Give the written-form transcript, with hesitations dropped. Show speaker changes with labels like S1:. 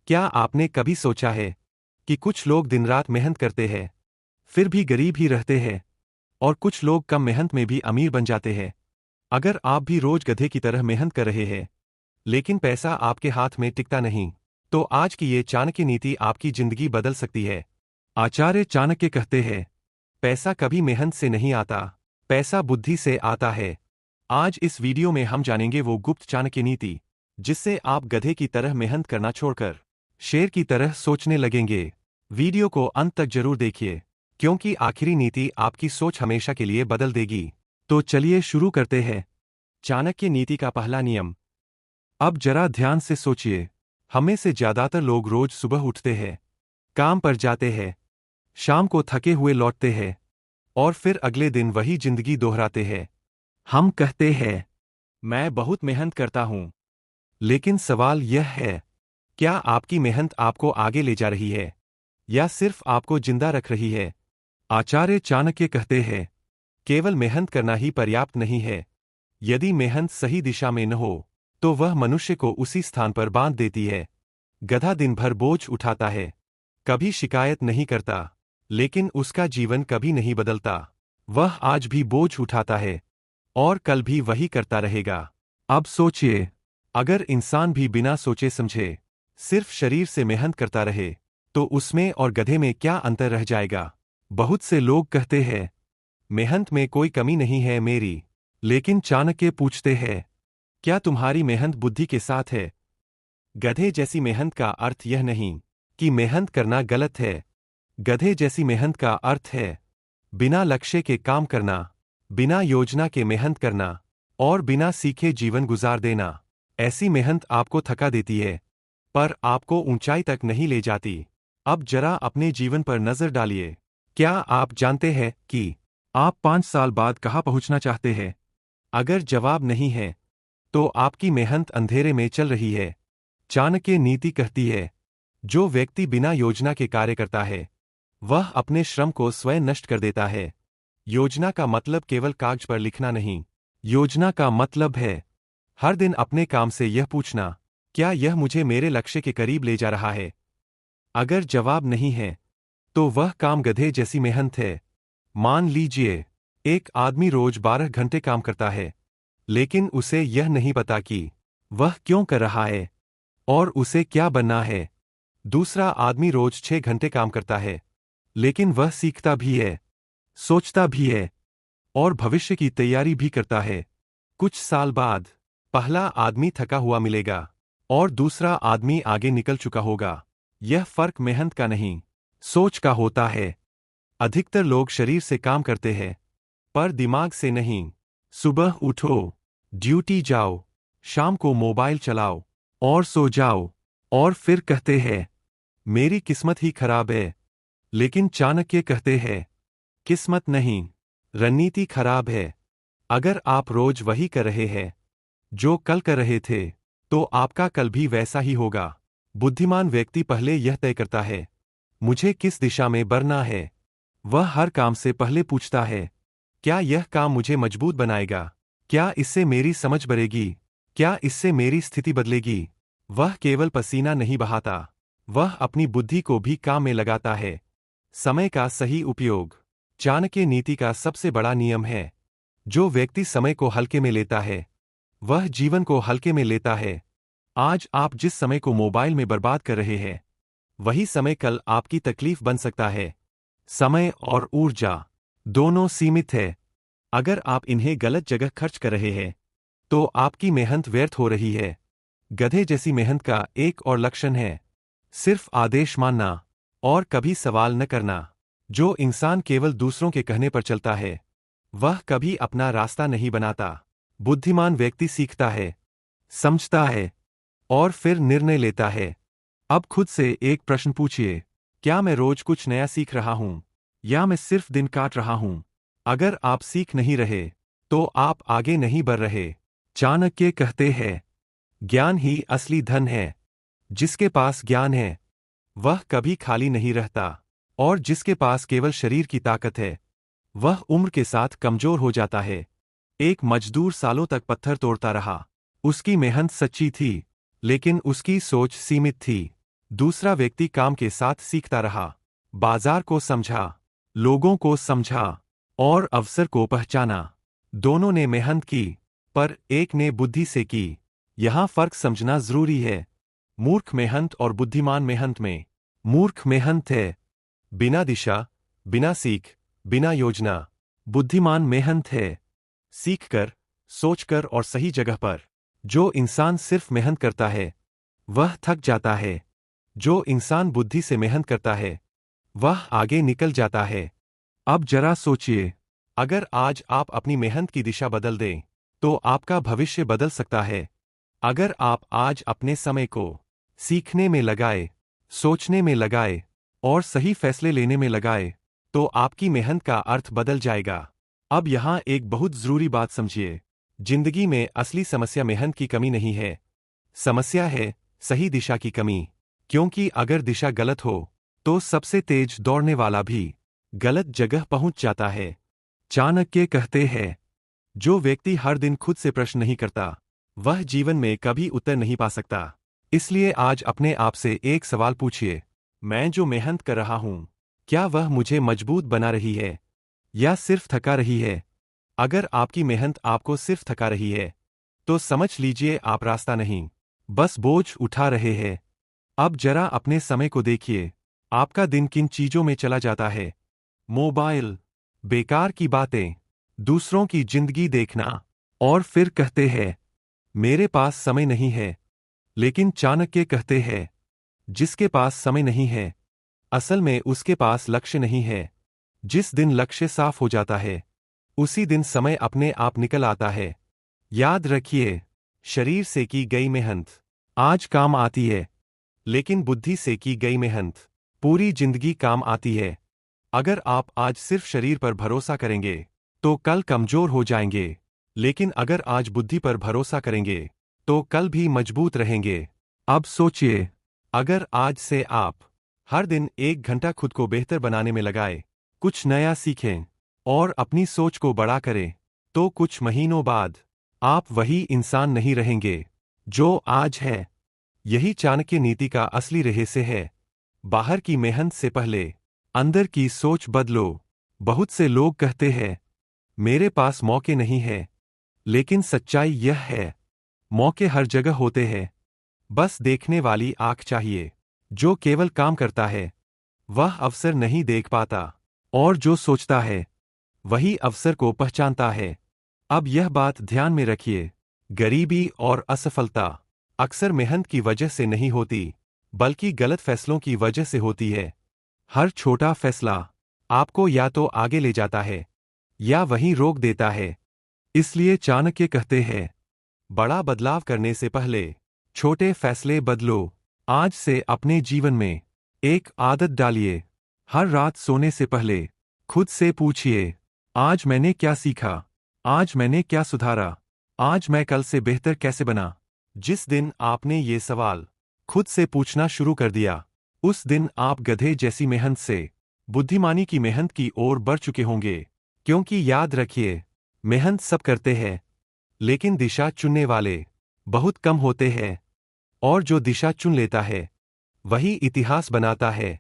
S1: क्या आपने कभी सोचा है कि कुछ लोग दिन रात मेहनत करते हैं, फिर भी गरीब ही रहते हैं, और कुछ लोग कम मेहनत में भी अमीर बन जाते हैं? अगर आप भी रोज गधे की तरह मेहनत कर रहे हैं, लेकिन पैसा आपके हाथ में टिकता नहीं, तो आज की ये चाणक्य नीति आपकी जिंदगी बदल सकती है। आचार्य चाणक्य कहते हैं, पैसा कभी मेहनत से नहीं आता, पैसा बुद्धि से आता है। आज इस वीडियो में हम जानेंगे वो गुप्त चाणक्य नीति, जिससे आप गधे की तरह मेहनत करना छोड़कर शेर की तरह सोचने लगेंगे। वीडियो को अंत तक जरूर देखिए, क्योंकि आखिरी नीति आपकी सोच हमेशा के लिए बदल देगी। तो चलिए शुरू करते हैं। चाणक्य नीति का पहला नियम। अब जरा ध्यान से सोचिए। हमें से ज्यादातर लोग रोज सुबह उठते हैं, काम पर जाते हैं, शाम को थके हुए लौटते हैं, और फिर अगले दिन वही जिंदगी दोहराते हैं। हम कहते हैं, मैं बहुत मेहनत करता हूं। लेकिन सवाल यह है, क्या आपकी मेहनत आपको आगे ले जा रही है, या सिर्फ आपको जिंदा रख रही है? आचार्य चाणक्य कहते हैं, केवल मेहनत करना ही पर्याप्त नहीं है। यदि मेहनत सही दिशा में न हो, तो वह मनुष्य को उसी स्थान पर बांध देती है। गधा दिन भर बोझ उठाता है, कभी शिकायत नहीं करता, लेकिन उसका जीवन कभी नहीं बदलता। वह आज भी बोझ उठाता है, और कल भी वही करता रहेगा। अब सोचिए, अगर इंसान भी बिना सोचे समझे सिर्फ शरीर से मेहनत करता रहे, तो उसमें और गधे में क्या अंतर रह जाएगा? बहुत से लोग कहते हैं, मेहनत में कोई कमी नहीं है मेरी। लेकिन चाणक्य पूछते हैं, क्या तुम्हारी मेहनत बुद्धि के साथ है? गधे जैसी मेहनत का अर्थ यह नहीं कि मेहनत करना गलत है। गधे जैसी मेहनत का अर्थ है बिना लक्ष्य के काम करना, बिना योजना के मेहनत करना, और बिना सीखे जीवन गुजार देना। ऐसी मेहनत आपको थका देती है, पर आपको ऊंचाई तक नहीं ले जाती। अब जरा अपने जीवन पर नजर डालिए। क्या आप जानते हैं कि आप 5 साल बाद कहाँ पहुंचना चाहते हैं? अगर जवाब नहीं है, तो आपकी मेहनत अंधेरे में चल रही है। चाणक्य नीति कहती है, जो व्यक्ति बिना योजना के कार्य करता है, वह अपने श्रम को स्वयं नष्ट कर देता है। योजना का मतलब केवल कागज पर लिखना नहीं। योजना का मतलब है हर दिन अपने काम से यह पूछना, क्या यह मुझे मेरे लक्ष्य के करीब ले जा रहा है? अगर जवाब नहीं है, तो वह काम गधे जैसी मेहनत है। मान लीजिए, एक आदमी रोज 12 घंटे काम करता है, लेकिन उसे यह नहीं पता कि वह क्यों कर रहा है और उसे क्या बनना है। दूसरा आदमी रोज 6 घंटे काम करता है, लेकिन वह सीखता भी है, सोचता भी है, और भविष्य की तैयारी भी करता है। कुछ साल बाद पहला आदमी थका हुआ मिलेगा, और दूसरा आदमी आगे निकल चुका होगा। यह फर्क मेहनत का नहीं, सोच का होता है। अधिकतर लोग शरीर से काम करते हैं, पर दिमाग से नहीं। सुबह उठो, ड्यूटी जाओ, शाम को मोबाइल चलाओ, और सो जाओ, और फिर कहते हैं, मेरी किस्मत ही खराब है। लेकिन चाणक्य कहते हैं, किस्मत नहीं, रणनीति खराब है। अगर आप रोज वही कर रहे हैं जो कल कर रहे थे, तो आपका कल भी वैसा ही होगा। बुद्धिमान व्यक्ति पहले यह तय करता है, मुझे किस दिशा में बढ़ना है। वह हर काम से पहले पूछता है, क्या यह काम मुझे मजबूत बनाएगा? क्या इससे मेरी समझ बढ़ेगी? क्या इससे मेरी स्थिति बदलेगी? वह केवल पसीना नहीं बहाता, वह अपनी बुद्धि को भी काम में लगाता है। समय का सही उपयोग चाणक्य नीति का सबसे बड़ा नियम है। जो व्यक्ति समय को हल्के में लेता है, वह जीवन को हल्के में लेता है। आज आप जिस समय को मोबाइल में बर्बाद कर रहे हैं, वही समय कल आपकी तकलीफ बन सकता है। समय और ऊर्जा दोनों सीमित है। अगर आप इन्हें गलत जगह खर्च कर रहे हैं, तो आपकी मेहनत व्यर्थ हो रही है। गधे जैसी मेहनत का एक और लक्षण है सिर्फ आदेश मानना और कभी सवाल न करना। जो इंसान केवल दूसरों के कहने पर चलता है, वह कभी अपना रास्ता नहीं बनाता। बुद्धिमान व्यक्ति सीखता है, समझता है, और फिर निर्णय लेता है। अब खुद से एक प्रश्न पूछिए, क्या मैं रोज कुछ नया सीख रहा हूं, या मैं सिर्फ दिन काट रहा हूं? अगर आप सीख नहीं रहे, तो आप आगे नहीं बढ़ रहे। चाणक्य कहते हैं, ज्ञान ही असली धन है। जिसके पास ज्ञान है, वह कभी खाली नहीं रहता, और जिसके पास केवल शरीर की ताकत है, वह उम्र के साथ कमजोर हो जाता है। एक मजदूर सालों तक पत्थर तोड़ता रहा। उसकी मेहनत सच्ची थी, लेकिन उसकी सोच सीमित थी। दूसरा व्यक्ति काम के साथ सीखता रहा, बाजार को समझा, लोगों को समझा और अवसर को पहचाना। दोनों ने मेहनत की, पर एक ने बुद्धि से की। यहां फर्क समझना जरूरी है। मूर्ख मेहनत और बुद्धिमान मेहनत में मूर्ख मेहनत है बिना दिशा, बिना सीख, बिना योजना। बुद्धिमान मेहनत है सीखकर, सोचकर और सही जगह पर। जो इंसान सिर्फ मेहनत करता है वह थक जाता है। जो इंसान बुद्धि से मेहनत करता है वह आगे निकल जाता है। अब जरा सोचिए, अगर आज आप अपनी मेहनत की दिशा बदल दें तो आपका भविष्य बदल सकता है। अगर आप आज अपने समय को सीखने में लगाए, सोचने में लगाए और सही फैसले लेने में लगाए तो आपकी मेहनत का अर्थ बदल जाएगा। अब यहां एक बहुत जरूरी बात समझिए। जिंदगी में असली समस्या मेहनत की कमी नहीं है, समस्या है सही दिशा की कमी। क्योंकि अगर दिशा गलत हो तो सबसे तेज दौड़ने वाला भी गलत जगह पहुंच जाता है। चाणक्य कहते हैं, जो व्यक्ति हर दिन खुद से प्रश्न नहीं करता वह जीवन में कभी उत्तर नहीं पा सकता। इसलिए आज अपने आप से एक सवाल पूछिए, मैं जो मेहनत कर रहा हूं क्या वह मुझे मजबूत बना रही है या सिर्फ थका रही है? अगर आपकी मेहनत आपको सिर्फ थका रही है तो समझ लीजिए आप रास्ता नहीं, बस बोझ उठा रहे हैं। अब जरा अपने समय को देखिए, आपका दिन किन चीजों में चला जाता है? मोबाइल, बेकार की बातें, दूसरों की जिंदगी देखना और फिर कहते हैं मेरे पास समय नहीं है। लेकिन चाणक्य कहते हैं, जिसके पास समय नहीं है असल में उसके पास लक्ष्य नहीं है। जिस दिन लक्ष्य साफ हो जाता है उसी दिन समय अपने आप निकल आता है। याद रखिए, शरीर से की गई मेहनत आज काम आती है, लेकिन बुद्धि से की गई मेहनत पूरी जिंदगी काम आती है। अगर आप आज सिर्फ शरीर पर भरोसा करेंगे तो कल कमजोर हो जाएंगे, लेकिन अगर आज बुद्धि पर भरोसा करेंगे तो कल भी मजबूत रहेंगे। अब सोचिए, अगर आज से आप हर दिन 1 घंटा खुद को बेहतर बनाने में लगाए, कुछ नया सीखें और अपनी सोच को बड़ा करें, तो कुछ महीनों बाद आप वही इंसान नहीं रहेंगे जो आज है। यही चाणक्य नीति का असली रहस्य है। बाहर की मेहनत से पहले अंदर की सोच बदलो। बहुत से लोग कहते हैं मेरे पास मौके नहीं है, लेकिन सच्चाई यह है, मौके हर जगह होते हैं, बस देखने वाली आंख चाहिए। जो केवल काम करता है वह अवसर नहीं देख पाता, और जो सोचता है वही अवसर को पहचानता है। अब यह बात ध्यान में रखिए, गरीबी और असफलता अक्सर मेहनत की वजह से नहीं होती, बल्कि गलत फैसलों की वजह से होती है। हर छोटा फैसला आपको या तो आगे ले जाता है या वहीं रोक देता है। इसलिए चाणक्य कहते हैं, बड़ा बदलाव करने से पहले छोटे फैसले बदलो। आज से अपने जीवन में एक आदत डालिए। हर रात सोने से पहले खुद से पूछिए, आज मैंने क्या सीखा, आज मैंने क्या सुधारा, आज मैं कल से बेहतर कैसे बना। जिस दिन आपने ये सवाल खुद से पूछना शुरू कर दिया, उस दिन आप गधे जैसी मेहनत से बुद्धिमानी की मेहनत की ओर बढ़ चुके होंगे। क्योंकि याद रखिए, मेहनत सब करते हैं, लेकिन दिशा चुनने वाले बहुत कम होते हैं, और जो दिशा चुन लेता है वही इतिहास बनाता है।